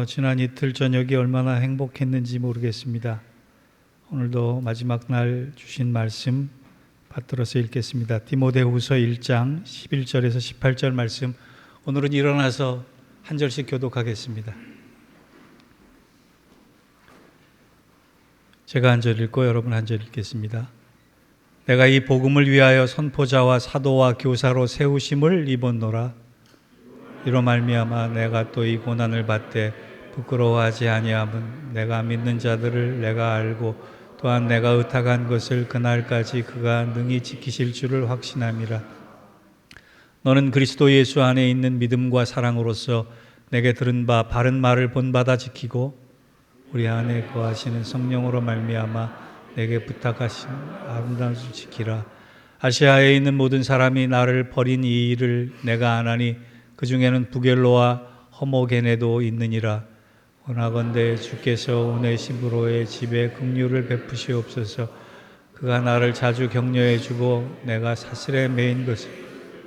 지난 이틀 저녁이 얼마나 행복했는지 모르겠습니다. 오늘도 마지막 날 주신 말씀 받들어서 읽겠습니다. 디모데후서 1장 11절에서 18절 말씀, 오늘은 일어나서 한 절씩 교독하겠습니다. 제가 한 절 읽고 여러분 한 절 읽겠습니다. 내가 이 복음을 위하여 선포자와 사도와 교사로 세우심을 입었노라. 이로 말미암아 내가 또 이 고난을 받되 부끄러워하지 아니함은 내가 믿는 자들을 내가 알고 또한 내가 의탁한 것을 그날까지 그가 능히 지키실 줄을 확신함이라. 너는 그리스도 예수 안에 있는 믿음과 사랑으로서 내게 들은 바 바른 말을 본받아 지키고 우리 안에 거하시는 성령으로 말미암아 내게 부탁하신 아름다운 수 지키라. 아시아에 있는 모든 사람이 나를 버린 이 일을 내가 아나니 그 중에는 부겔로와 허모게네도 있느니라. 원하건대 주께서 오네시브로의 집에 긍휼을 베푸시옵소서. 그가 나를 자주 격려해 주고 내가 사슬에 매인 것을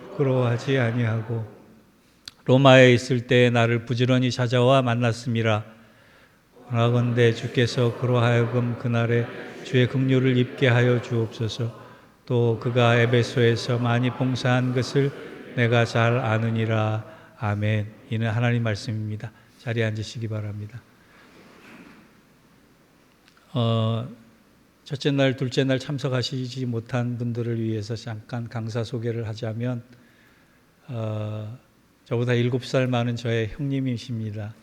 부끄러워하지 아니하고 로마에 있을 때 나를 부지런히 찾아와 만났음이라. 원하건대 주께서 그로 하여금 그날에 주의 긍휼을 입게 하여 주옵소서. 또 그가 에베소에서 많이 봉사한 것을 내가 잘 아느니라. 아멘. 이는 하나님 말씀입니다. 자리에 앉으시기 바랍니다. 첫째 날, 둘째 날 참석하시지 못한 분들을 위해서 잠깐 강사 소개를 하자면 저보다 7살 많은 저의 형님이십니다.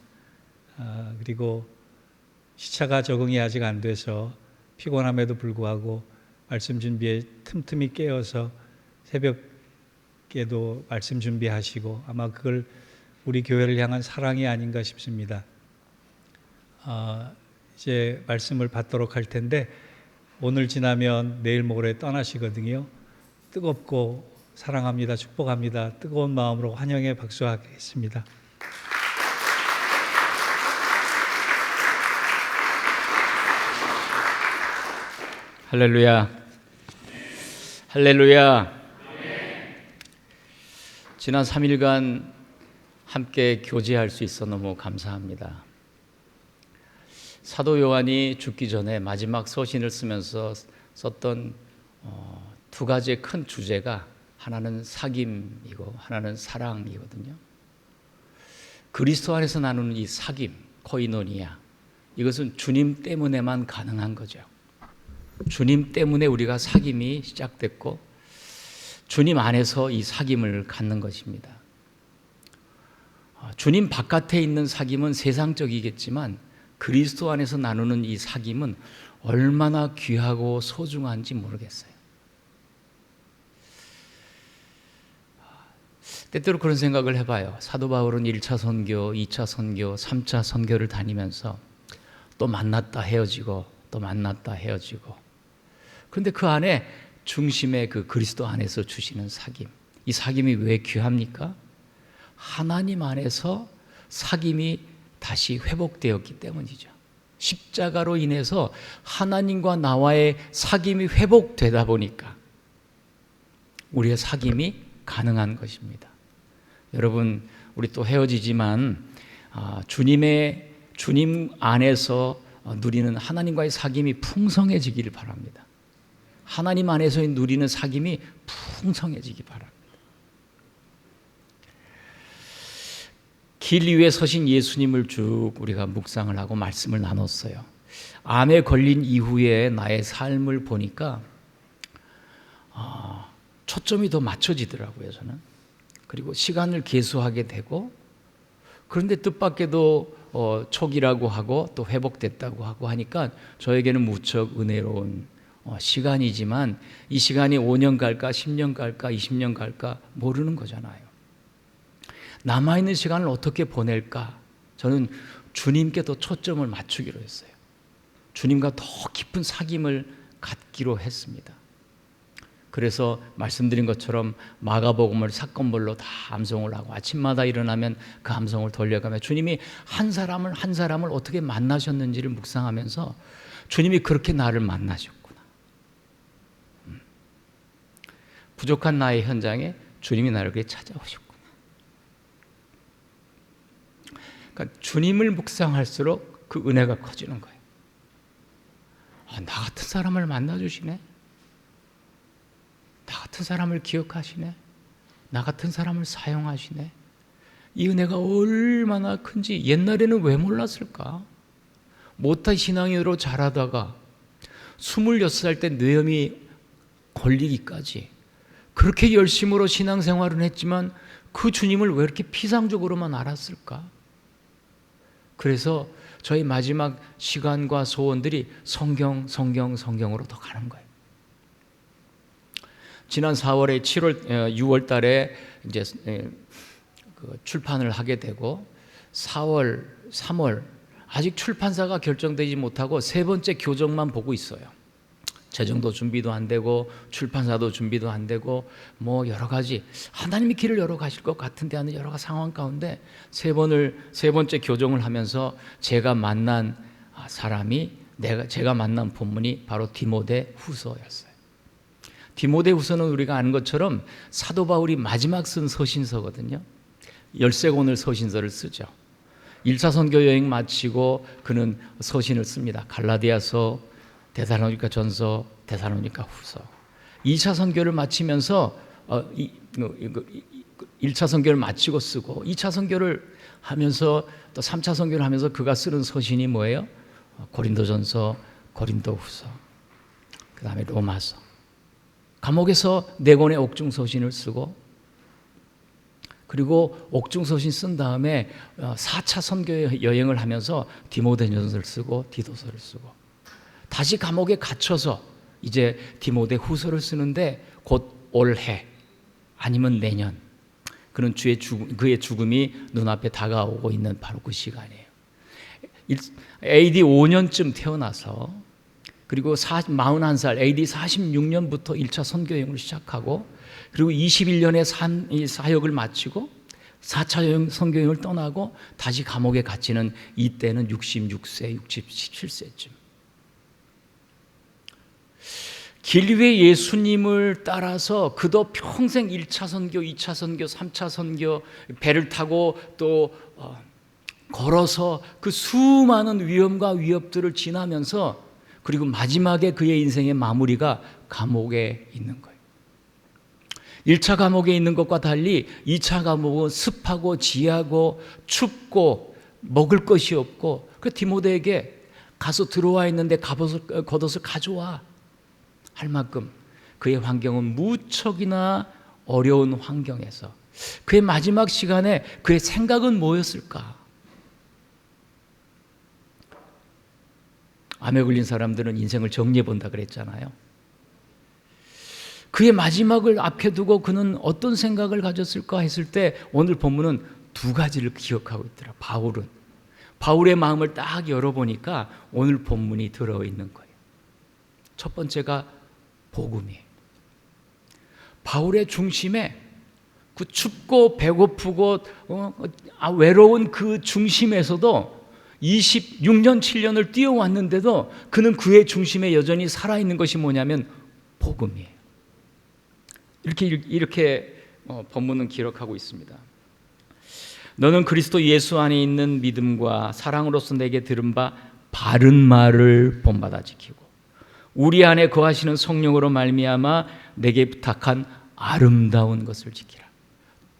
그리고 시차가 적응이 아직 안 돼서 피곤함에도 불구하고 말씀 준비에 틈틈이 깨어서 새벽에도 말씀 준비하시고 아마 그걸 우리 교회를 향한 사랑이 아닌가 싶습니다. 이제 말씀을 받도록 할 텐데 오늘 지나면 내일 모레 떠나시거든요. 뜨겁고 사랑합니다. 축복합니다. 뜨거운 마음으로 환영의 박수하겠습니다. 할렐루야. 할렐루야. 지난 3일간 함께 교제할 수 있어 너무 감사합니다. 사도 요한이 죽기 전에 마지막 서신을 쓰면서 썼던 두 가지의 큰 주제가 하나는 사귐이고 하나는 사랑이거든요. 그리스도 안에서 나누는 이 사귐, 코이노니아, 이것은 주님 때문에만 가능한 거죠. 주님 때문에 우리가 사귐이 시작됐고 주님 안에서 이 사귐을 갖는 것입니다. 주님 바깥에 있는 사귐은 세상적이겠지만 그리스도 안에서 나누는 이 사귐은 얼마나 귀하고 소중한지 모르겠어요. 때때로 그런 생각을 해봐요. 사도 바울은 1차 선교, 2차 선교, 3차 선교를 다니면서 또 만났다 헤어지고 또 만났다 헤어지고, 그런데 그 안에 중심의 그 그리스도 안에서 주시는 사귐, 이 사귐이 왜 귀합니까? 하나님 안에서 사귐이 다시 회복되었기 때문이죠. 십자가로 인해서 하나님과 나와의 사귐이 회복되다 보니까 우리의 사귐이 가능한 것입니다. 여러분, 우리 또 헤어지지만 주님 안에서 누리는 하나님과의 사귐이 풍성해지기를 바랍니다. 하나님 안에서 누리는 사귐이 풍성해지기 바랍니다. 길 위에 서신 예수님을 쭉 우리가 묵상을 하고 말씀을 나눴어요. 암에 걸린 이후에 나의 삶을 보니까 초점이 더 맞춰지더라고요, 저는. 그리고 시간을 계수하게 되고, 그런데 뜻밖에도 초기라고 하고 또 회복됐다고 하고 하니까 저에게는 무척 은혜로운 시간이지만 이 시간이 5년 갈까 10년 갈까 20년 갈까 모르는 거잖아요. 남아있는 시간을 어떻게 보낼까? 저는 주님께 더 초점을 맞추기로 했어요. 주님과 더 깊은 사귐을 갖기로 했습니다. 그래서 말씀드린 것처럼 마가복음을 사건별로 다 암송을 하고 아침마다 일어나면 그 암송을 돌려가며 주님이 한 사람을 어떻게 만나셨는지를 묵상하면서 주님이 그렇게 나를 만나셨구나. 부족한 나의 현장에 주님이 나를 그렇게 찾아오셨구나. 그러니까 주님을 묵상할수록 그 은혜가 커지는 거예요. 나 같은 사람을 만나주시네. 나 같은 사람을 기억하시네. 나 같은 사람을 사용하시네. 이 은혜가 얼마나 큰지 옛날에는 왜 몰랐을까? 모타 신앙인으로 자라다가 26살 때 뇌염이 걸리기까지 그렇게 열심으로 신앙생활은 했지만 그 주님을 왜 이렇게 피상적으로만 알았을까? 그래서 저희 마지막 시간과 소원들이 성경으로 더 가는 거예요. 지난 4월에 6월 달에 이제 출판을 하게 되고 4월, 3월 아직 출판사가 결정되지 못하고 세 번째 교정만 보고 있어요. 재정도 준비도 안 되고 출판사도 준비도 안 되고 뭐 여러 가지 하나님이 길을 열어 가실 것 같은데 하는 여러 가지 상황 가운데 세 번째 교정을 하면서 제가 만난 사람이 제가 만난 본문이 바로 디모데 후서였어요. 디모데 후서는 우리가 아는 것처럼 사도 바울이 마지막 쓴 서신서거든요. 13권을 서신서를 쓰죠. 1차 선교 여행 마치고 그는 서신을 씁니다. 갈라디아서, 데살로니가 전서, 데살로니가 후서. 2차 선교를 마치면서 1차 선교를 마치고 쓰고 2차 선교를 하면서 또 3차 선교를 하면서 그가 쓰는 서신이 뭐예요? 고린도전서, 고린도후서, 그 다음에 로마서. 감옥에서 4권의 옥중 서신을 쓰고 그리고 옥중 서신 쓴 다음에 4차 선교 여행을 하면서 디모데전서를 쓰고 디도서를 쓰고 다시 감옥에 갇혀서 이제 디모데 후서를 쓰는데 곧 올해 아니면 내년 그는 그의 죽음이 눈앞에 다가오고 있는 바로 그 시간이에요. AD 5년쯤 태어나서 그리고 41살 AD 46년부터 1차 선교 여행을 시작하고 그리고 21년에 사역을 마치고 4차 선교 여행을 떠나고 다시 감옥에 갇히는 이때는 66세, 67세쯤. 길 위에 예수님을 따라서 그도 평생 1차 선교, 2차 선교, 3차 선교 배를 타고 또 걸어서 그 수많은 위험과 위협들을 지나면서 그리고 마지막에 그의 인생의 마무리가 감옥에 있는 거예요. 1차 감옥에 있는 것과 달리 2차 감옥은 습하고 지하고 춥고 먹을 것이 없고 그 디모데에게 가서 들어와 있는데 겉옷을 가져와 할 만큼 그의 환경은 무척이나 어려운 환경에서 그의 마지막 시간에 그의 생각은 뭐였을까? 암에 걸린 사람들은 인생을 정리해 본다 그랬잖아요. 그의 마지막을 앞에 두고 그는 어떤 생각을 가졌을까 했을 때 오늘 본문은 2가지를 기억하고 있더라. 바울의 마음을 딱 열어보니까 오늘 본문이 들어있는 거예요. 첫 번째가 복음이에요. 바울의 중심에 그 춥고 배고프고 외로운 그 중심에서도 26년 7년을 뛰어왔는데도 그는 그의 중심에 여전히 살아있는 것이 뭐냐면 복음이에요. 이렇게 본문은 기록하고 있습니다. 너는 그리스도 예수 안에 있는 믿음과 사랑으로서 내게 들은 바 바른 말을 본받아 지키고 우리 안에 거하시는 성령으로 말미암아 내게 부탁한 아름다운 것을 지키라.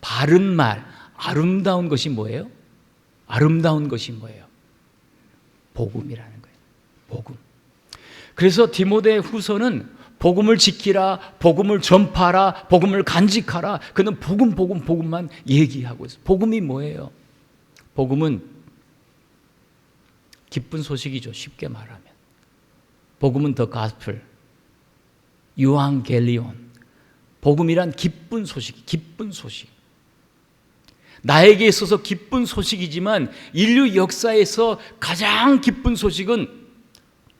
바른 말, 아름다운 것이 뭐예요? 아름다운 것이 뭐예요? 복음이라는 거예요. 복음. 그래서 디모데 후서는 복음을 지키라, 복음을 전파하라, 복음을 간직하라. 그는 복음만 얘기하고 있어요. 복음이 뭐예요? 복음은 기쁜 소식이죠. 쉽게 말하면. 복음은 the gospel, 유앙겔리온. 복음이란 기쁜 소식, 기쁜 소식. 나에게 있어서 기쁜 소식이지만 인류 역사에서 가장 기쁜 소식은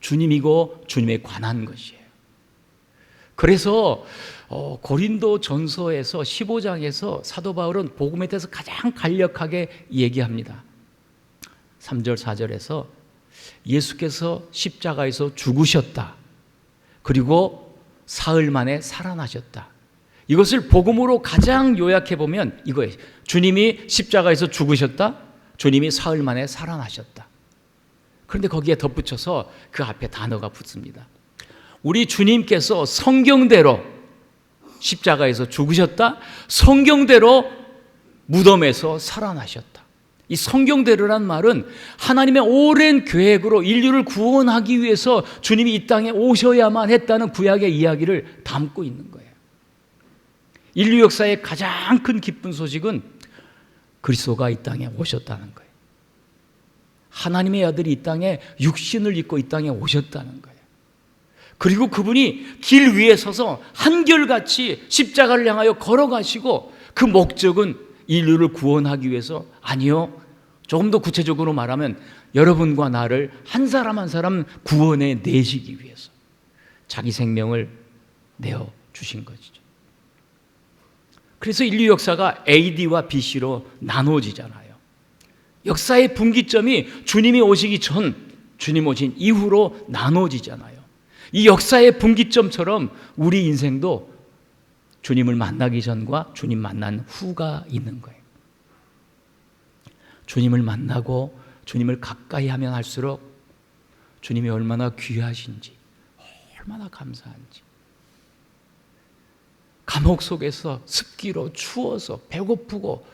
주님이고 주님에 관한 것이에요. 그래서 고린도 전서에서 15장에서 사도 바울은 복음에 대해서 가장 간략하게 얘기합니다. 3절 4절에서 예수께서 십자가에서 죽으셨다. 그리고 사흘 만에 살아나셨다. 이것을 복음으로 가장 요약해 보면 이거예요. 주님이 십자가에서 죽으셨다. 주님이 사흘 만에 살아나셨다. 그런데 거기에 덧붙여서 그 앞에 단어가 붙습니다. 우리 주님께서 성경대로 십자가에서 죽으셨다. 성경대로 무덤에서 살아나셨다. 이 성경대로란 말은 하나님의 오랜 계획으로 인류를 구원하기 위해서 주님이 이 땅에 오셔야만 했다는 구약의 이야기를 담고 있는 거예요. 인류 역사의 가장 큰 기쁜 소식은 그리스도가 이 땅에 오셨다는 거예요. 하나님의 아들이 이 땅에 육신을 입고 이 땅에 오셨다는 거예요. 그리고 그분이 길 위에 서서 한결같이 십자가를 향하여 걸어가시고 그 목적은 인류를 구원하기 위해서 아니요. 조금 더 구체적으로 말하면 여러분과 나를 한 사람 한 사람 구원해 내시기 위해서 자기 생명을 내어 주신 것이죠. 그래서 인류 역사가 AD와 BC로 나눠지잖아요. 역사의 분기점이 주님이 오시기 전, 주님 오신 이후로 나눠지잖아요. 이 역사의 분기점처럼 우리 인생도 주님을 만나기 전과 주님 만난 후가 있는 거예요. 주님을 만나고 주님을 가까이 하면 할수록 주님이 얼마나 귀하신지, 얼마나 감사한지. 감옥 속에서 습기로 추워서 배고프고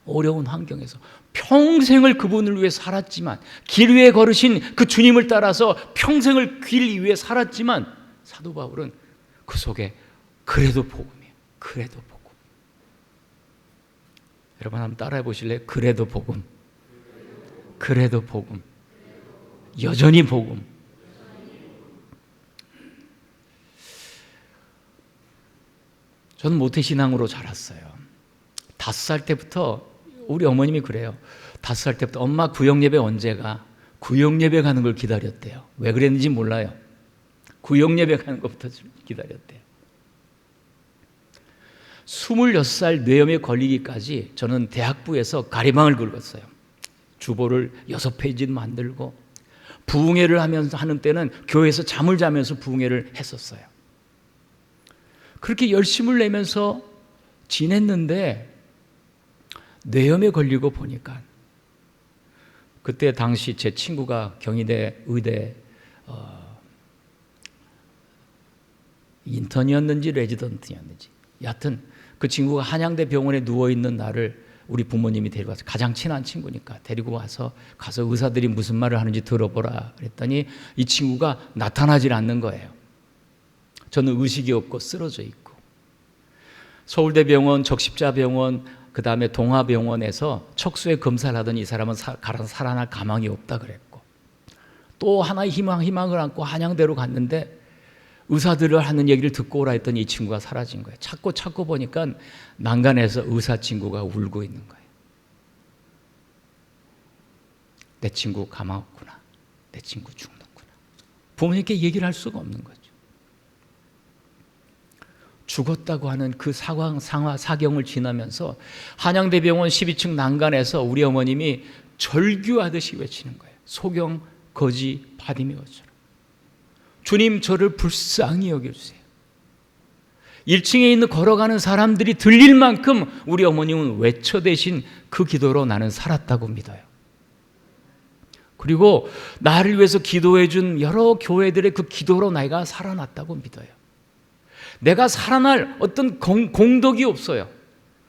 어려운 환경에서 평생을 그분을 위해 살았지만, 길 위에 걸으신 그 주님을 따라서 평생을 길 위에 살았지만, 사도 바울은 그 속에 그래도 복음이에요. 그래도 복음. 여러분 한번 따라해 보실래요? 그래도 복음. 그래도 복음. 여전히 복음. 저는 모태신앙으로 자랐어요. 5살 때부터 우리 어머님이 그래요. 5살 때부터 엄마 구역예배 언제 가? 구역예배 가는 걸 기다렸대요. 왜 그랬는지 몰라요. 구역예배 가는 것부터 기다렸대요. 26살 뇌염에 걸리기까지 저는 대학부에서 가리방을 긁었어요. 주보를 6페이지 만들고 부흥회를 하면서 하는 때는 교회에서 잠을 자면서 부흥회를 했었어요. 그렇게 열심을 내면서 지냈는데 뇌염에 걸리고 보니까 그때 당시 제 친구가 경희대 의대 인턴이었는지 레지던트였는지 여하튼 그 친구가 한양대 병원에 누워있는 나를 우리 부모님이 데리고 와서, 가장 친한 친구니까 데리고 와서 가서 의사들이 무슨 말을 하는지 들어보라 그랬더니 이 친구가 나타나질 않는 거예요. 저는 의식이 없고 쓰러져 있고, 서울대병원, 적십자병원, 그 다음에 동아병원에서 척수에 검사를 하더니 이 사람은 살아날 가망이 없다 그랬고, 또 하나의 희망을 안고 한양대로 갔는데 의사들을 하는 얘기를 듣고 오라 했더니 이 친구가 사라진 거예요. 찾고 보니까 난간에서 의사 친구가 울고 있는 거예요. 내 친구 가망 없구나. 내 친구 죽는구나. 부모님께 얘기를 할 수가 없는 거죠. 죽었다고 하는 그 사경을 지나면서 한양대병원 12층 난간에서 우리 어머님이 절규하듯이 외치는 거예요. 소경 거지 바디메어처럼. 주님, 저를 불쌍히 여겨주세요. 1층에 있는 걸어가는 사람들이 들릴 만큼 우리 어머님은 외쳐대신 그 기도로 나는 살았다고 믿어요. 그리고 나를 위해서 기도해 준 여러 교회들의 그 기도로 내가 살아났다고 믿어요. 내가 살아날 어떤 공덕이 없어요.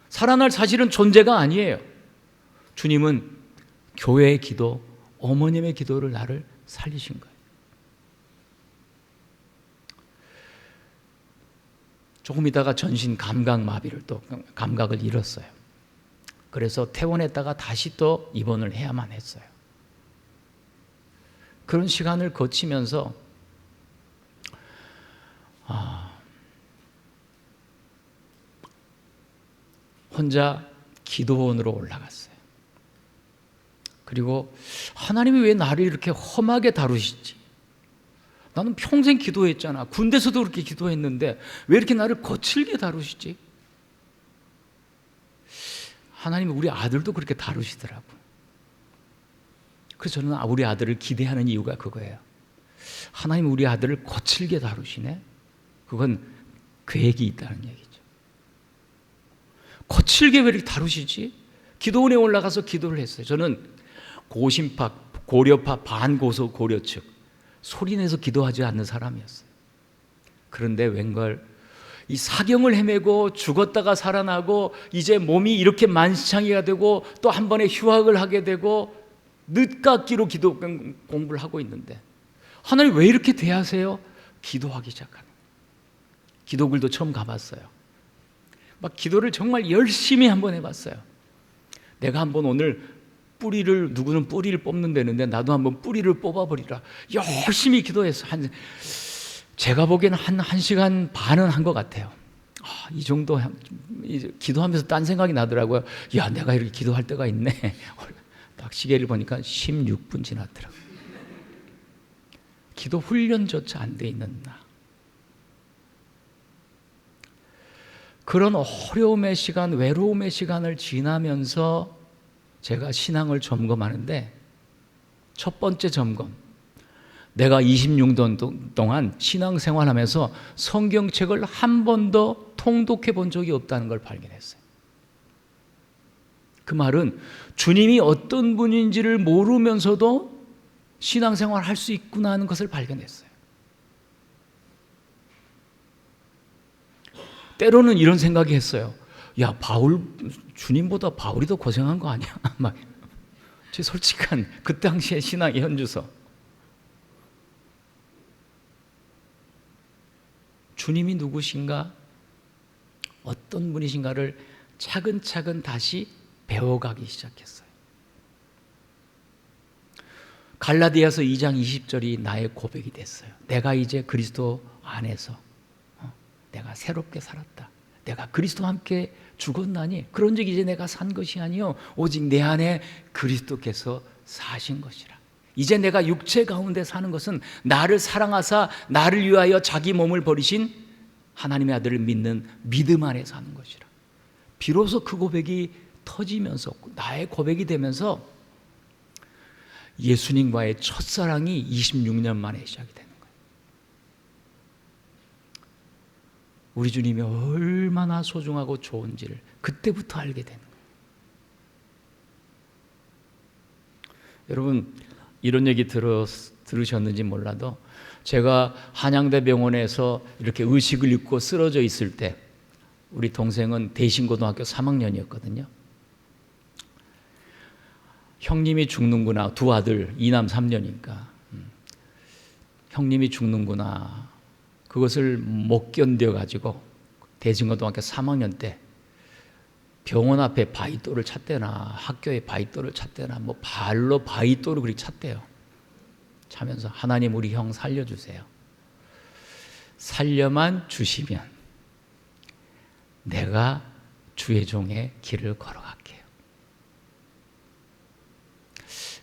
살아날 사실은 존재가 아니에요. 주님은 교회의 기도, 어머님의 기도를 나를 살리신 거예요. 조금 있다가 전신 감각마비를 또 감각을 잃었어요. 그래서 퇴원했다가 다시 또 입원을 해야만 했어요. 그런 시간을 거치면서 혼자 기도원으로 올라갔어요. 그리고 하나님이 왜 나를 이렇게 험하게 다루시지? 나는 평생 기도했잖아. 군대에서도 그렇게 기도했는데 왜 이렇게 나를 거칠게 다루시지? 하나님이 우리 아들도 그렇게 다루시더라고요. 그래서 저는 우리 아들을 기대하는 이유가 그거예요. 하나님이 우리 아들을 거칠게 다루시네? 그건 계획이 있다는 얘기죠. 거칠게 왜 이렇게 다루시지? 기도원에 올라가서 기도를 했어요. 저는 고심파, 고려파, 반고소 고려측 소리내서 기도하지 않는 사람이었어요. 그런데 웬걸 이 사경을 헤매고 죽었다가 살아나고 이제 몸이 이렇게 만시창이가 되고 또 한 번에 휴학을 하게 되고 늦깎이로 기도 공부를 하고 있는데 하나님 왜 이렇게 대하세요? 기도하기 시작하는 거예요. 기도글도 처음 가봤어요. 막 기도를 정말 열심히 한번 해봤어요. 내가 한번 오늘 뿌리를, 누구는 뿌리를 뽑는다는데 나도 한번 뿌리를 뽑아버리라. 열심히 기도해서 제가 보기에는 한 시간 반은 한 것 같아요. 이 정도 기도하면서 딴 생각이 나더라고요. 야, 내가 이렇게 기도할 때가 있네. 딱 시계를 보니까 16분 지났더라고요. 기도 훈련조차 안 돼 있는 나. 그런 어려움의 시간, 외로움의 시간을 지나면서 제가 신앙을 점검하는데 첫 번째 점검, 내가 26년 동안 신앙생활하면서 성경책을 한 번도 통독해 본 적이 없다는 걸 발견했어요. 그 말은 주님이 어떤 분인지를 모르면서도 신앙생활을 할 수 있구나 하는 것을 발견했어요. 때로는 이런 생각이 했어요. 야, 주님보다 바울이 더 고생한 거 아니야? 막, 제 솔직한 그 당시의 신앙의 현주소. 주님이 누구신가? 어떤 분이신가를 차근차근 다시 배워가기 시작했어요. 갈라디아서 2장 20절이 나의 고백이 됐어요. 내가 이제 그리스도 안에서 내가 새롭게 살았다. 내가 그리스도와 함께 죽었나니 그런즉 이제 내가 산 것이 아니요 오직 내 안에 그리스도께서 사신 것이라. 이제 내가 육체 가운데 사는 것은 나를 사랑하사 나를 위하여 자기 몸을 버리신 하나님의 아들을 믿는 믿음 안에 사는 것이라. 비로소 그 고백이 터지면서 나의 고백이 되면서 예수님과의 첫사랑이 26년 만에 시작이 되는 거예요. 우리 주님이 얼마나 소중하고 좋은지를 그때부터 알게 되는 거예요. 여러분 이런 얘기 들으셨는지 몰라도 제가 한양대병원에서 이렇게 의식을 잃고 쓰러져 있을 때 우리 동생은 대신고등학교 3학년이었거든요. 형님이 죽는구나. 두 아들 2남 3녀니까 형님이 죽는구나. 그것을 못 견뎌가지고 대신고등학교 3학년 때 병원 앞에 바위돌을 찼대나 학교에 바위돌을 찼대나 뭐 발로 바위돌을 그렇게 찼대요. 차면서 하나님 우리 형 살려주세요. 살려만 주시면 내가 주의 종의 길을 걸어갈게요.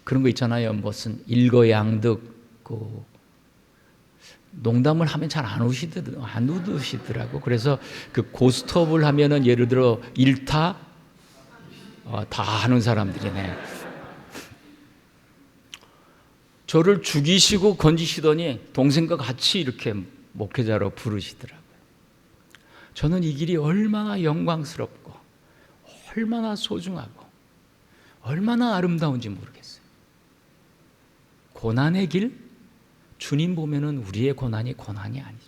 그런 거 있잖아요. 무슨 일거양득 농담을 하면 잘 안 웃으시더라고. 그래서 그 고스톱을 하면은 예를 들어 1타 다 하는 사람들이네. 저를 죽이시고 건지시더니 동생과 같이 이렇게 목회자로 부르시더라고요. 저는 이 길이 얼마나 영광스럽고 얼마나 소중하고 얼마나 아름다운지 모르겠어요. 고난의 길? 주님 보면은 우리의 고난이 고난이 아니죠.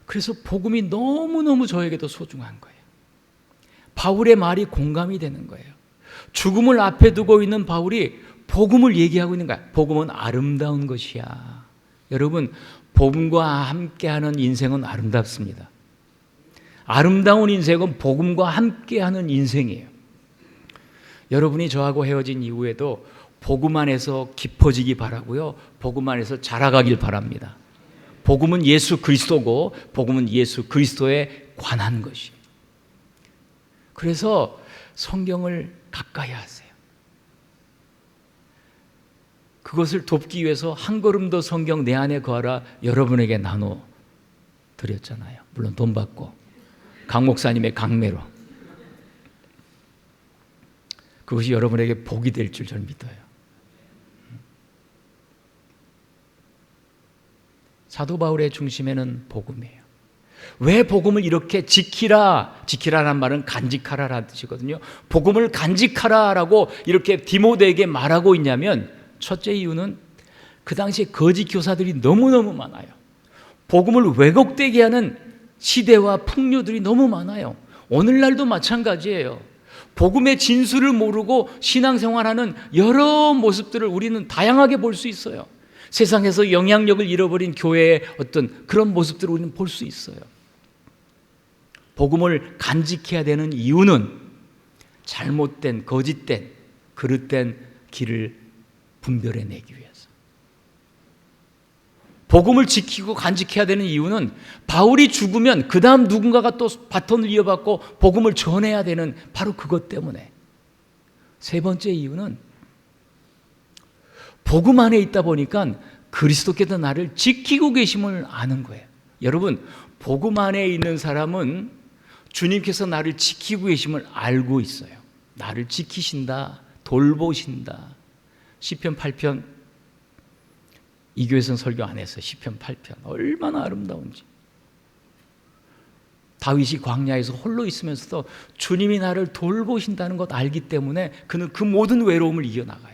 그래서 복음이 너무너무 저에게도 소중한 거예요. 바울의 말이 공감이 되는 거예요. 죽음을 앞에 두고 있는 바울이 복음을 얘기하고 있는 거야. 복음은 아름다운 것이야. 여러분, 복음과 함께하는 인생은 아름답습니다. 아름다운 인생은 복음과 함께하는 인생이에요. 여러분이 저하고 헤어진 이후에도 복음 안에서 깊어지기 바라고요. 복음 안에서 자라가길 바랍니다. 복음은 예수 그리스도고 복음은 예수 그리스도에 관한 것이에요. 그래서 성경을 가까이 하세요. 그것을 돕기 위해서 한 걸음 더 성경 내 안에 거하라 여러분에게 나눠 드렸잖아요. 물론 돈 받고 강 목사님의 강매로. 그것이 여러분에게 복이 될 줄 저는 믿어요. 사도 바울의 중심에는 복음이에요. 왜 복음을 이렇게 지키라란 말은 간직하라라는 뜻이거든요. 복음을 간직하라라고 이렇게 디모데에게 말하고 있냐면, 첫째 이유는 그 당시에 거짓 교사들이 너무너무 많아요. 복음을 왜곡되게 하는 시대와 풍류들이 너무 많아요. 오늘날도 마찬가지예요. 복음의 진수를 모르고 신앙생활하는 여러 모습들을 우리는 다양하게 볼 수 있어요. 세상에서 영향력을 잃어버린 교회의 어떤 그런 모습들을 우리는 볼 수 있어요. 복음을 간직해야 되는 이유는 잘못된, 거짓된, 그릇된 길을 분별해내기 위해서. 복음을 지키고 간직해야 되는 이유는 바울이 죽으면 그 다음 누군가가 또 바톤을 이어받고 복음을 전해야 되는 바로 그것 때문에. 세 번째 이유는 복음 안에 있다 보니까 그리스도께서 나를 지키고 계심을 아는 거예요. 여러분, 복음 안에 있는 사람은 주님께서 나를 지키고 계심을 알고 있어요. 나를 지키신다, 돌보신다. 시편 8편, 이 교회에서는 설교 안 했어요. 시편 8편 얼마나 아름다운지. 다윗이 광야에서 홀로 있으면서도 주님이 나를 돌보신다는 것 알기 때문에 그는 그 모든 외로움을 이겨나가요.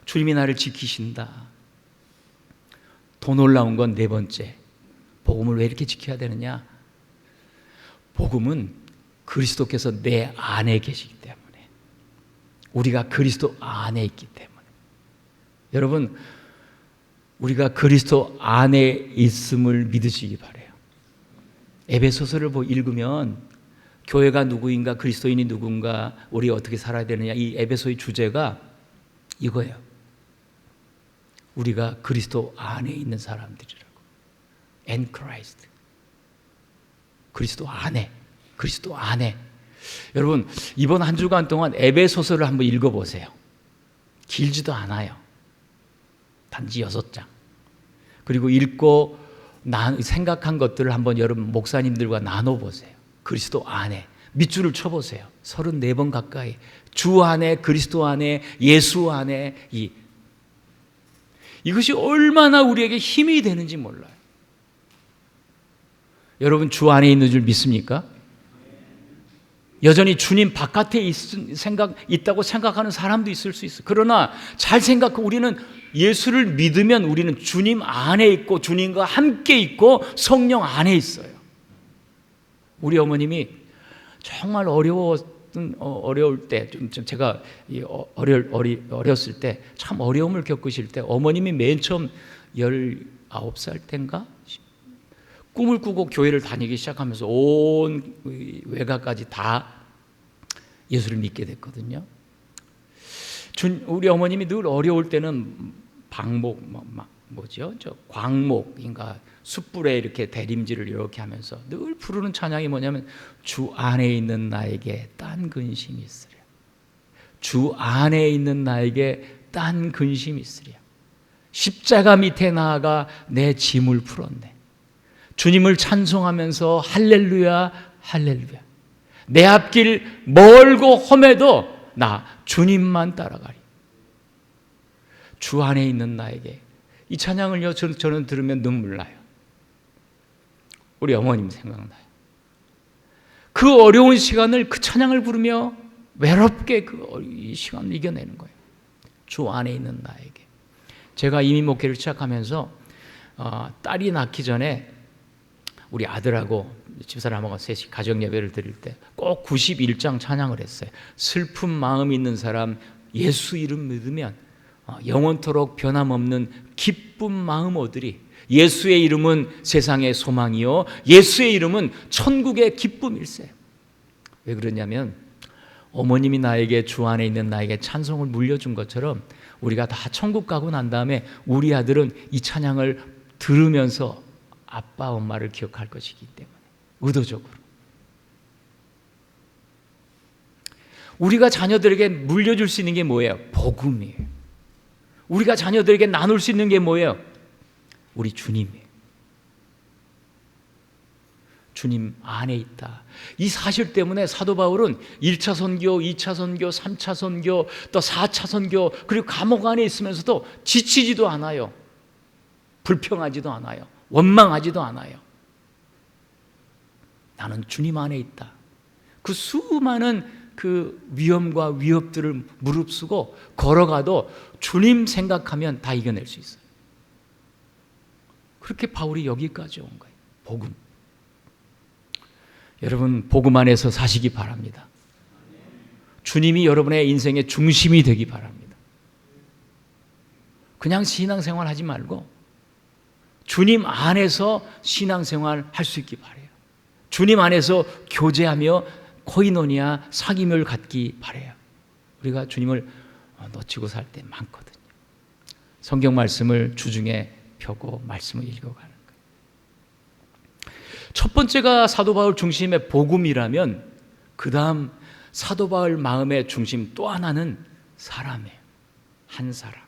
주님이 나를 지키신다. 더 놀라운 건 네 번째, 복음을 왜 이렇게 지켜야 되느냐? 복음은 그리스도께서 내 안에 계시기 때문에, 우리가 그리스도 안에 있기 때문에. 여러분, 우리가 그리스도 안에 있음을 믿으시기 바라요. 에베소서를 읽으면 교회가 누구인가, 그리스도인이 누군가, 우리 어떻게 살아야 되느냐, 이 에베소의 주제가 이거예요. 우리가 그리스도 안에 있는 사람들이라고. In Christ. 그리스도 안에, 그리스도 안에. 여러분, 이번 한 주간 동안 에베소서를 한번 읽어보세요. 길지도 않아요. 단지 6장. 그리고 읽고 생각한 것들을 한번 여러분 목사님들과 나눠보세요. 그리스도 안에 밑줄을 쳐보세요. 34번 가까이. 주 안에, 그리스도 안에, 예수 안에. 이것이 얼마나 우리에게 힘이 되는지 몰라요. 여러분, 주 안에 있는 줄 믿습니까? 여전히 주님 바깥에 있다고 생각하는 사람도 있을 수 있어요. 그러나 잘 생각하고 우리는 예수를 믿으면 우리는 주님 안에 있고 주님과 함께 있고 성령 안에 있어요. 우리 어머님이 정말 어려울 때, 제가 어렸을 때 참 어려움을 겪으실 때 어머님이 맨 처음 19살 때인가? 꿈을 꾸고 교회를 다니기 시작하면서 온 외가까지 다 예수를 믿게 됐거든요. 우리 어머님이 늘 어려울 때는 광목인가 숯불에 이렇게 대림질을 이렇게 하면서 늘 부르는 찬양이 뭐냐면, 주 안에 있는 나에게 딴 근심이 있으랴. 주 안에 있는 나에게 딴 근심이 있으랴. 십자가 밑에 나아가 내 짐을 풀었네. 주님을 찬송하면서 할렐루야, 할렐루야. 내 앞길 멀고 험해도 나 주님만 따라가리. 주 안에 있는 나에게. 이 찬양을요, 저는 들으면 눈물 나요. 우리 어머님 생각나요. 그 어려운 시간을 그 찬양을 부르며 외롭게 이 시간을 이겨내는 거예요. 주 안에 있는 나에게. 제가 이민 목회를 시작하면서 딸이 낳기 전에 우리 아들하고 집사람하고 셋이 가정 예배를 드릴 때 꼭 91장 찬양을 했어요. 슬픈 마음 있는 사람 예수 이름 믿으면 영원토록 변함없는 기쁜 마음 얻으리. 예수의 이름은 세상의 소망이요 예수의 이름은 천국의 기쁨일세. 왜 그러냐면 어머님이 나에게 주 안에 있는 나에게 찬송을 물려준 것처럼 우리가 다 천국 가고 난 다음에 우리 아들은 이 찬양을 들으면서 아빠 엄마를 기억할 것이기 때문에 의도적으로 우리가 자녀들에게 물려줄 수 있는 게 뭐예요? 복음이에요. 우리가 자녀들에게 나눌 수 있는 게 뭐예요? 우리 주님이에요. 주님 안에 있다. 이 사실 때문에 사도 바울은 1차 선교, 2차 선교, 3차 선교, 또 4차 선교, 그리고 감옥 안에 있으면서도 지치지도 않아요. 불평하지도 않아요. 원망하지도 않아요. 나는 주님 안에 있다. 그 수많은 그 위험과 위협들을 무릅쓰고 걸어가도 주님 생각하면 다 이겨낼 수 있어요. 그렇게 바울이 여기까지 온 거예요. 복음. 여러분, 복음 안에서 사시기 바랍니다. 주님이 여러분의 인생의 중심이 되기 바랍니다. 그냥 신앙생활 하지 말고 주님 안에서 신앙생활 할 수 있기 바라요. 주님 안에서 교제하며 코이노니아 사귐을 갖기 바라요. 우리가 주님을 놓치고 살 때 많거든요. 성경 말씀을 주중에 펴고 말씀을 읽어가는 거예요. 첫 번째가 사도 바울 중심의 복음이라면 그 다음 사도 바울 마음의 중심 또 하나는 사람이에요. 한 사람.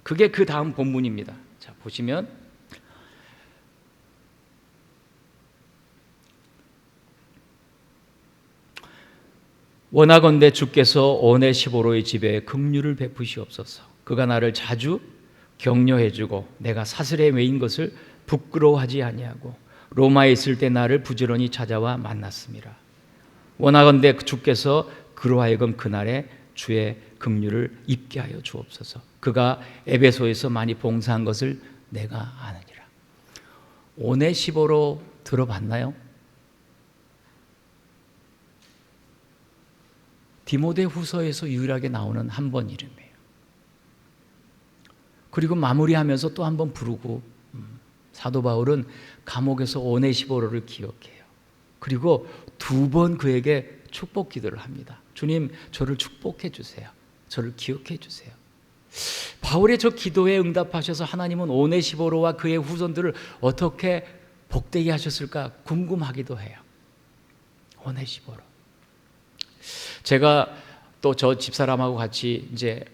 그게 그 다음 본문입니다. 자, 보시면 원하건대 주께서 오네시보로의 집에 긍휼을 베푸시옵소서. 그가 나를 자주 격려해주고 내가 사슬에 매인 것을 부끄러워하지 아니하고 로마에 있을 때 나를 부지런히 찾아와 만났습니다. 원하건대 주께서 그로 하여금 그날에 주의 긍휼을 입게 하여 주옵소서. 그가 에베소에서 많이 봉사한 것을 내가 아느니라. 오네시보로 들어봤나요? 디모데후서에서 유일하게 나오는 한 번 이름이에요. 그리고 마무리하면서 또 한 번 부르고 사도 바울은 감옥에서 오네시보로를 기억해요. 그리고 두 번 그에게 축복 기도를 합니다. 주님, 저를 축복해 주세요. 저를 기억해 주세요. 바울의 저 기도에 응답하셔서 하나님은 오네시보로와 그의 후손들을 어떻게 복되게 하셨을까 궁금하기도 해요. 오네시보로. 제가 또 저 집사람하고 같이 이제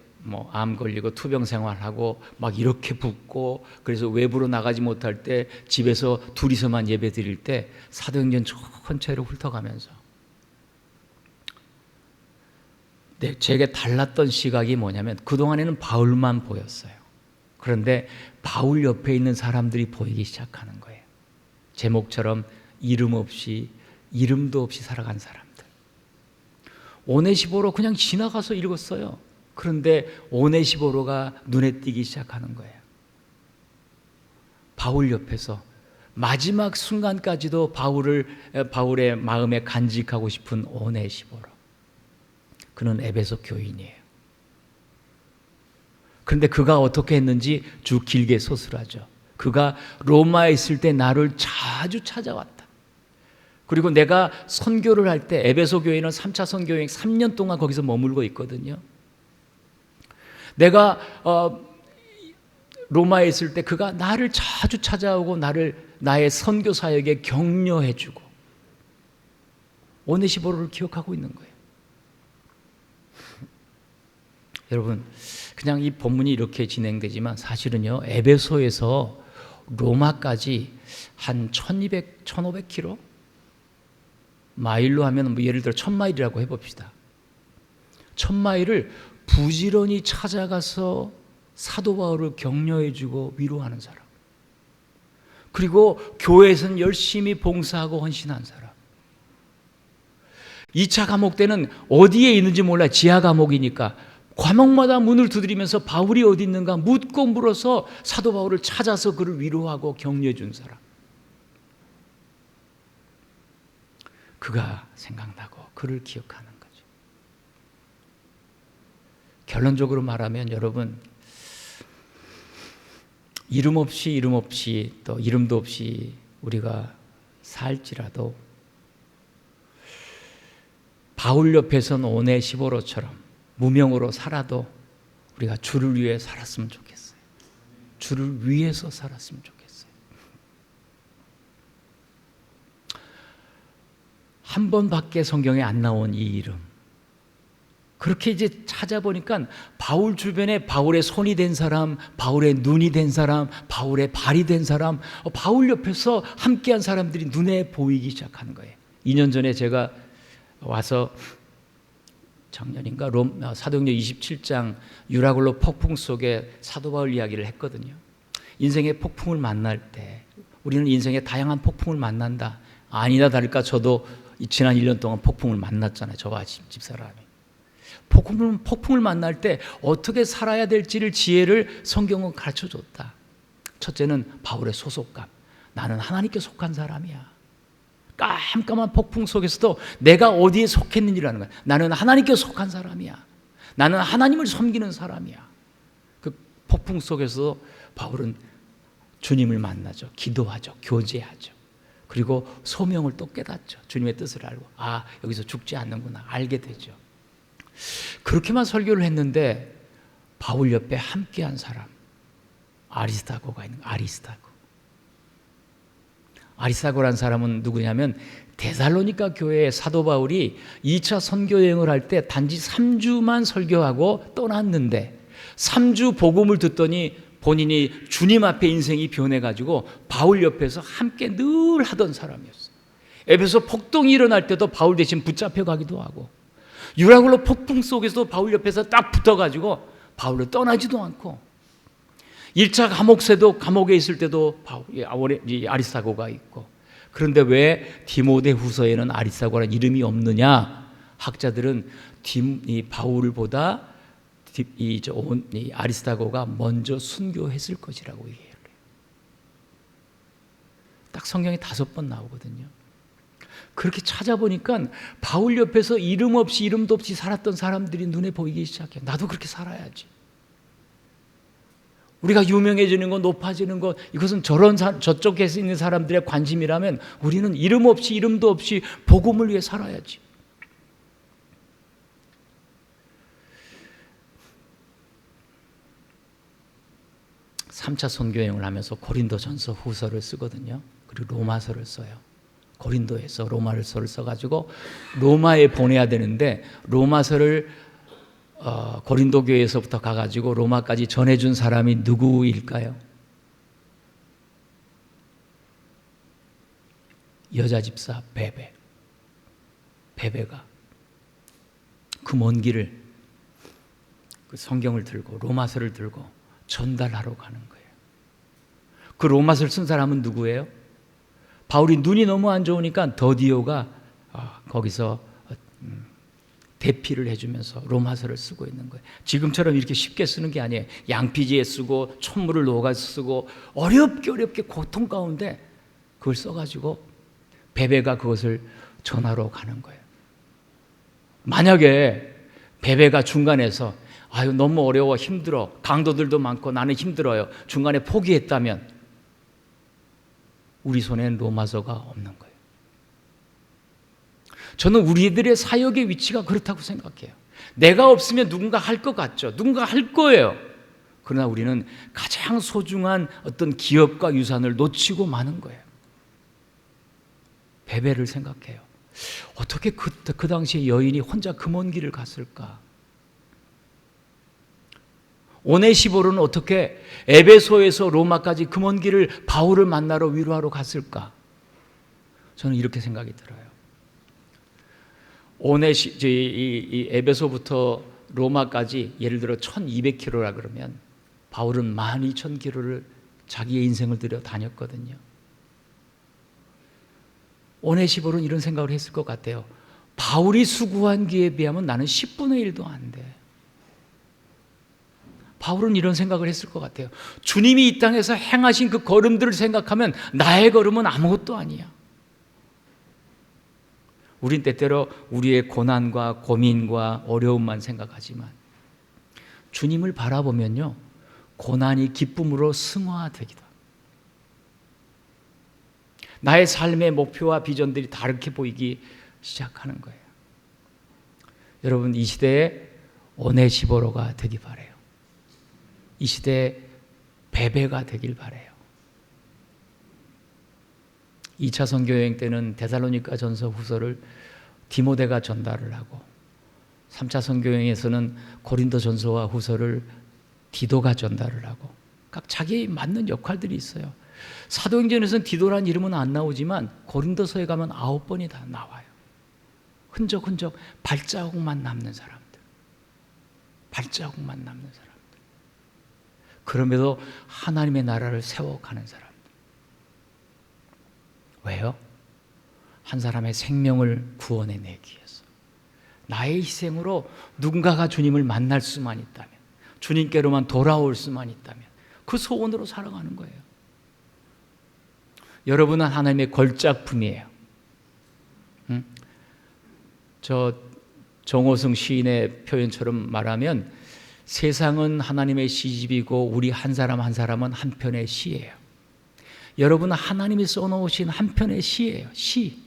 암 걸리고 투병 생활하고 막 이렇게 붓고 그래서 외부로 나가지 못할 때 집에서 둘이서만 예배 드릴 때 사도행전 전체를 훑어가면서 제게 달랐던 시각이 뭐냐면 그동안에는 바울만 보였어요. 그런데 바울 옆에 있는 사람들이 보이기 시작하는 거예요. 제목처럼 이름도 없이 살아간 사람들. 오네시보로 그냥 지나가서 읽었어요. 그런데 오네시보로가 눈에 띄기 시작하는 거예요. 바울 옆에서 마지막 순간까지도 바울의 마음에 간직하고 싶은 오네시보로. 그는 에베소 교인이에요. 그런데 그가 어떻게 했는지 쭉 길게 소설하죠. 그가 로마에 있을 때 나를 자주 찾아왔다. 그리고 내가 선교를 할 때 에베소 교회는 3차 선교여행 3년 동안 거기서 머물고 있거든요. 내가 로마에 있을 때 그가 나를 자주 찾아오고 나의 선교 사역에 격려해주고 오네시보로를 기억하고 있는 거예요. 여러분, 그냥 이 본문이 이렇게 진행되지만 사실은요, 에베소에서 로마까지 한 1200, 1500km? 마일로 하면 예를 들어 1000마일이라고 해봅시다. 1000마일을 부지런히 찾아가서 사도 바울을 격려해주고 위로하는 사람. 그리고 교회에서는 열심히 봉사하고 헌신한 사람. 2차 감옥 때는 어디에 있는지 몰라. 지하 감옥이니까 과목마다 문을 두드리면서 바울이 어디 있는가 묻고 물어서 사도 바울을 찾아서 그를 위로하고 격려해 준 사람. 그가 생각나고 그를 기억하는 거죠. 결론적으로 말하면 여러분, 이름 없이 또 이름도 없이 우리가 살지라도 바울 옆에선 오네시보로처럼 무명으로 살아도 우리가 주를 위해 살았으면 좋겠어요. 주를 위해서 살았으면 좋겠어요. 한 번밖에 성경에 안 나온 이 이름. 그렇게 이제 찾아보니까 바울 주변에 바울의 손이 된 사람, 바울의 눈이 된 사람, 바울의 발이 된 사람, 바울 옆에서 함께한 사람들이 눈에 보이기 시작하는 거예요. 2년 전에 제가 와서 작년인가 사도행전 27장 유라굴로 폭풍 속에 사도 바울 이야기를 했거든요. 인생의 폭풍을 만날 때 우리는 인생에 다양한 폭풍을 만난다. 아니나 다를까 저도 지난 1년 동안 폭풍을 만났잖아요. 저와 집사람이. 폭풍을 만날 때 어떻게 살아야 될지를 지혜를 성경은 가르쳐줬다. 첫째는 바울의 소속감. 나는 하나님께 속한 사람이야. 깜깜한 폭풍 속에서도 내가 어디에 속했는지라는 거야. 나는 하나님께 속한 사람이야. 나는 하나님을 섬기는 사람이야. 그 폭풍 속에서 바울은 주님을 만나죠. 기도하죠. 교제하죠. 그리고 소명을 또 깨닫죠. 주님의 뜻을 알고 여기서 죽지 않는구나 알게 되죠. 그렇게만 설교를 했는데 바울 옆에 함께한 사람 아리스타고가 있는 거예요. 아리스타고라는 사람은 누구냐면 데살로니가 교회의 사도 바울이 2차 선교 여행을 할 때 단지 3주만 설교하고 떠났는데 3주 복음을 듣더니 본인이 주님 앞에 인생이 변해가지고 바울 옆에서 함께 늘 하던 사람이었어요. 에베소 폭동이 일어날 때도 바울 대신 붙잡혀 가기도 하고 유라굴로 폭풍 속에서도 바울 옆에서 딱 붙어가지고 바울을 떠나지도 않고 1차 감옥에 있을 때도 아리스타고가 있고 그런데 왜 디모데 후서에는 아리스타고라는 이름이 없느냐? 학자들은 이 바울보다 이 아리스타고가 먼저 순교했을 것이라고 얘기해요. 딱 성경에 5번 나오거든요. 그렇게 찾아보니까 바울 옆에서 이름도 없이 살았던 사람들이 눈에 보이기 시작해요. 나도 그렇게 살아야지. 우리가 유명해지는 것, 높아지는 것, 이것은 저쪽에 있는 사람들의 관심이라면 우리는 이름도 없이 복음을 위해 살아야지. (3차) 선교여행을 하면서 고린도전서 후서를 쓰거든요. 그리고 로마서를 써요. 고린도에서 로마서를 써가지고 로마에 보내야 되는데 로마서를 고린도 교회에서부터 가가지고 로마까지 전해준 사람이 누구일까요? 여자 집사 베베가 그 먼 길을 그 성경을 들고 로마서를 들고 전달하러 가는 거예요. 그 로마서를 쓴 사람은 누구예요? 바울이 눈이 너무 안 좋으니까 더디오가 거기서 대피를 해주면서 로마서를 쓰고 있는 거예요. 지금처럼 이렇게 쉽게 쓰는 게 아니에요. 양피지에 쓰고 촛물을 녹아서 쓰고 어렵게 고통 가운데 그걸 써가지고 베베가 그것을 전하러 가는 거예요. 만약에 베베가 중간에서 너무 어려워 힘들어 강도들도 많고 나는 힘들어요 중간에 포기했다면 우리 손에는 로마서가 없는 거예요. 저는 우리들의 사역의 위치가 그렇다고 생각해요. 내가 없으면 누군가 할 것 같죠. 누군가 할 거예요. 그러나 우리는 가장 소중한 어떤 기업과 유산을 놓치고 마는 거예요. 베베를 생각해요. 어떻게 그 당시에 여인이 혼자 그 먼 길을 갔을까? 오네시보로는 어떻게 에베소에서 로마까지 그 먼 길을 바울을 만나러 위로하러 갔을까? 저는 이렇게 생각이 들어요. 이 에베소부터 로마까지 예를 들어 1200km라 그러면 바울은 12,000km를 자기의 인생을 들여 다녔거든요. 오네시보로는 이런 생각을 했을 것 같아요. 바울이 수고한 길에 비하면 나는 10분의 1도 안 돼. 바울은 이런 생각을 했을 것 같아요. 주님이 이 땅에서 행하신 그 걸음들을 생각하면 나의 걸음은 아무것도 아니야. 우린 때때로 우리의 고난과 고민과 어려움만 생각하지만 주님을 바라보면요 고난이 기쁨으로 승화되기도 합니다. 나의 삶의 목표와 비전들이 다르게 보이기 시작하는 거예요. 여러분 이 시대에 오네시보로가 되기 바라요. 이 시대에 베베가 되길 바라요. 2차 선교여행 때는 데살로니가 전서 후서를 디모데가 전달을 하고 3차 선교여행에서는 고린도 전서와 후서를 디도가 전달을 하고 각 자기에 맞는 역할들이 있어요. 사도행전에서는 디도라는 이름은 안 나오지만 고린도서에 가면 9번이 다 나와요. 흔적 발자국만 남는 사람들. 그럼에도 하나님의 나라를 세워가는 사람들. 왜요? 한 사람의 생명을 구원해내기 위해서. 나의 희생으로 누군가가 주님을 만날 수만 있다면, 주님께로만 돌아올 수만 있다면 그 소원으로 살아가는 거예요. 여러분은 하나님의 걸작품이에요. 저 정호승 시인의 표현처럼 말하면 세상은 하나님의 시집이고 우리 한 사람 한 사람은 한 편의 시예요. 여러분은 하나님이 써놓으신 한 편의 시예요. 시.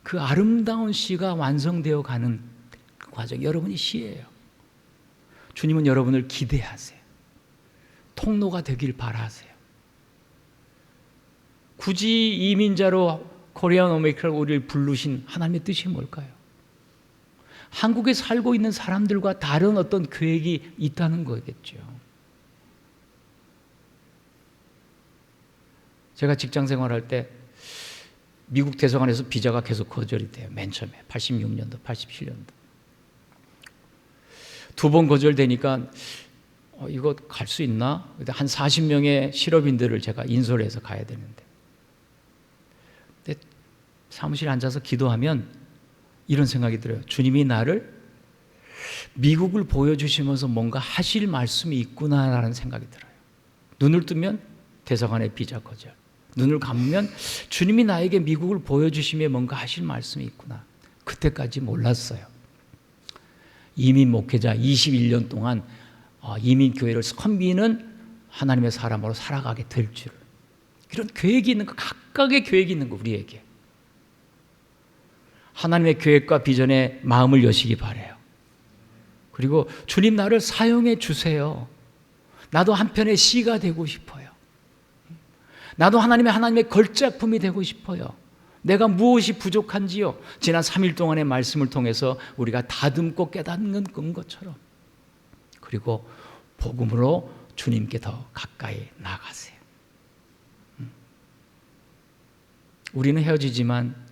그 아름다운 시가 완성되어 가는 과정, 여러분이 시예요. 주님은 여러분을 기대하세요. 통로가 되길 바라세요. 굳이 이민자로 코리안 어메리카를 우리를 부르신 하나님의 뜻이 뭘까요? 한국에 살고 있는 사람들과 다른 어떤 계획이 있다는 거겠죠. 제가 직장 생활할 때 미국 대사관에서 비자가 계속 거절이 돼요. 맨 처음에 86년도, 87년도. 2번 거절되니까 이거 갈 수 있나? 한 40명의 실업인들을 제가 인솔 해서 가야 되는데, 근데 사무실에 앉아서 기도하면 이런 생각이 들어요. 주님이 나를 미국을 보여주시면서 뭔가 하실 말씀이 있구나라는 생각이 들어요. 눈을 뜨면 대사관의 비자 거절, 눈을 감으면 주님이 나에게 미국을 보여주시며 뭔가 하실 말씀이 있구나. 그때까지 몰랐어요. 이민 목회자 21년 동안 이민교회를 섬기는 하나님의 사람으로 살아가게 될 줄. 이런 계획이 있는 거, 각각의 계획이 있는 거, 우리에게. 하나님의 계획과 비전에 마음을 여시기 바라요. 그리고 주님 나를 사용해 주세요. 나도 한편의 시가 되고 싶어요. 나도 하나님의 걸작품이 되고 싶어요. 내가 무엇이 부족한지요, 지난 3일 동안의 말씀을 통해서 우리가 다듬고 깨닫는 것처럼. 그리고 복음으로 주님께 더 가까이 나가세요. 우리는 헤어지지만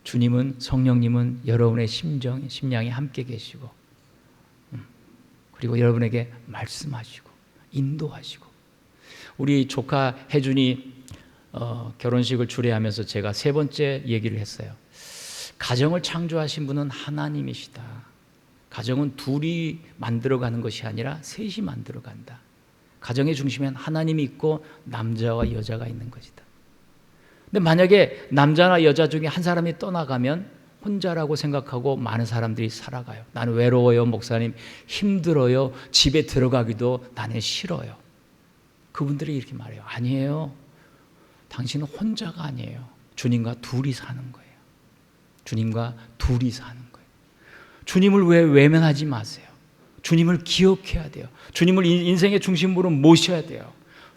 주님은, 성령님은 여러분의 심령에 함께 계시고, 그리고 여러분에게 말씀하시고 인도하시고. 우리 조카 혜준이 결혼식을 주례하면서 제가 3번째 얘기를 했어요. 가정을 창조하신 분은 하나님이시다. 가정은 둘이 만들어가는 것이 아니라 셋이 만들어간다. 가정의 중심엔 하나님이 있고 남자와 여자가 있는 것이다. 근데 만약에 남자나 여자 중에 한 사람이 떠나가면 혼자라고 생각하고 많은 사람들이 살아가요. 나는 외로워요, 목사님, 힘들어요, 집에 들어가기도 나는 싫어요. 그분들이 이렇게 말해요. 아니에요. 당신은 혼자가 아니에요. 주님과 둘이 사는 거예요. 주님과 둘이 사는 거예요. 주님을 왜 외면하지 마세요. 주님을 기억해야 돼요. 주님을 인생의 중심으로 모셔야 돼요.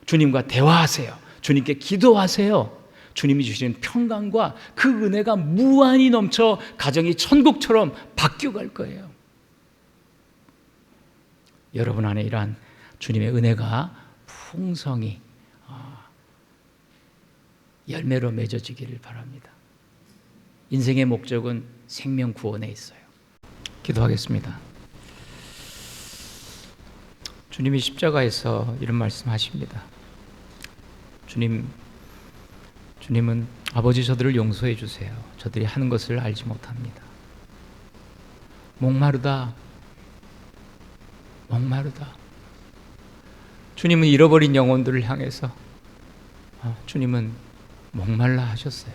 주님과 대화하세요. 주님께 기도하세요. 주님이 주시는 평강과 그 은혜가 무한히 넘쳐 가정이 천국처럼 바뀌어갈 거예요. 여러분 안에 이러한 주님의 은혜가 풍성히 열매로 맺어지기를 바랍니다. 인생의 목적은 생명 구원에 있어요. 기도하겠습니다. 주님이 십자가에서 이런 말씀하십니다. 주님은 아버지, 저들을 용서해 주세요. 저들이 하는 것을 알지 못합니다. 목마르다. 주님은 잃어버린 영혼들을 향해서 주님은 목말라 하셨어요.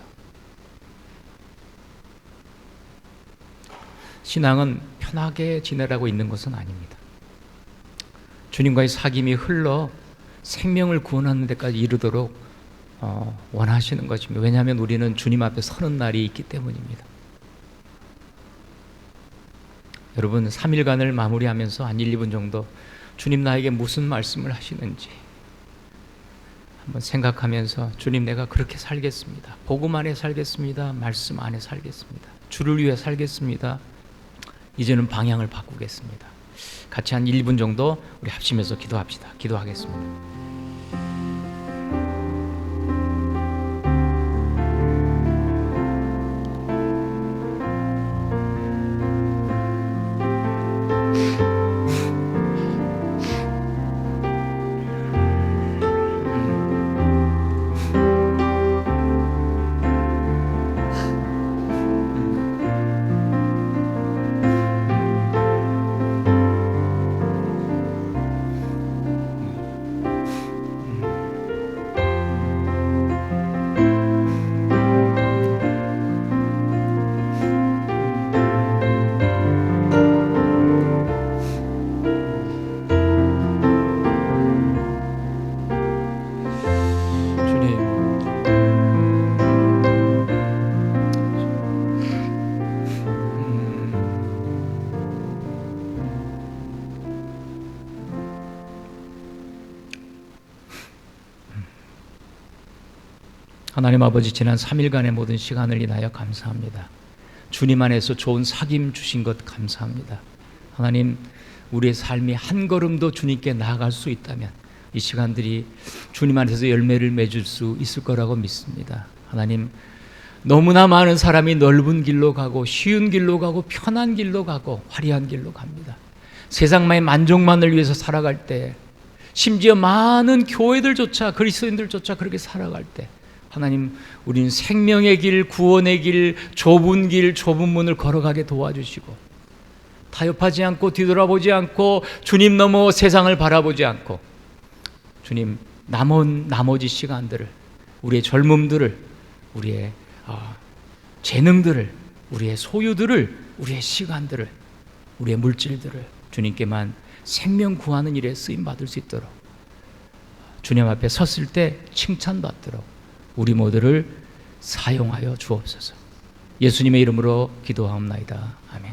신앙은 편하게 지내라고 있는 것은 아닙니다. 주님과의 사귐이 흘러 생명을 구원하는 데까지 이르도록 원하시는 것입니다. 왜냐하면 우리는 주님 앞에 서는 날이 있기 때문입니다. 여러분, 3일간을 마무리하면서 한 1, 2분 정도 주님 나에게 무슨 말씀을 하시는지 한번 생각하면서, 주님, 내가 그렇게 살겠습니다. 복음 안에 살겠습니다. 말씀 안에 살겠습니다. 주를 위해 살겠습니다. 이제는 방향을 바꾸겠습니다. 같이 한 1, 2분 정도 우리 합심해서 기도합시다. 기도하겠습니다. 하나님 아버지, 지난 3일간의 모든 시간을 인하여 감사합니다. 주님 안에서 좋은 사귐 주신 것 감사합니다. 하나님, 우리의 삶이 한 걸음도 주님께 나아갈 수 있다면 이 시간들이 주님 안에서 열매를 맺을 수 있을 거라고 믿습니다. 하나님, 너무나 많은 사람이 넓은 길로 가고 쉬운 길로 가고 편한 길로 가고 화려한 길로 갑니다. 세상만의 만족만을 위해서 살아갈 때, 심지어 많은 교회들조차, 그리스도인들조차 그렇게 살아갈 때, 하나님, 우리는 생명의 길, 구원의 길, 좁은 문을 걸어가게 도와주시고, 타협하지 않고 뒤돌아보지 않고 주님 넘어 세상을 바라보지 않고, 주님, 남은 나머지 시간들을, 우리의 젊음들을, 우리의 재능들을, 우리의 소유들을, 우리의 시간들을, 우리의 물질들을 주님께만 생명 구하는 일에 쓰임 받을 수 있도록, 주님 앞에 섰을 때 칭찬받도록 우리 모두를 사용하여 주옵소서. 예수님의 이름으로 기도하옵나이다. 아멘.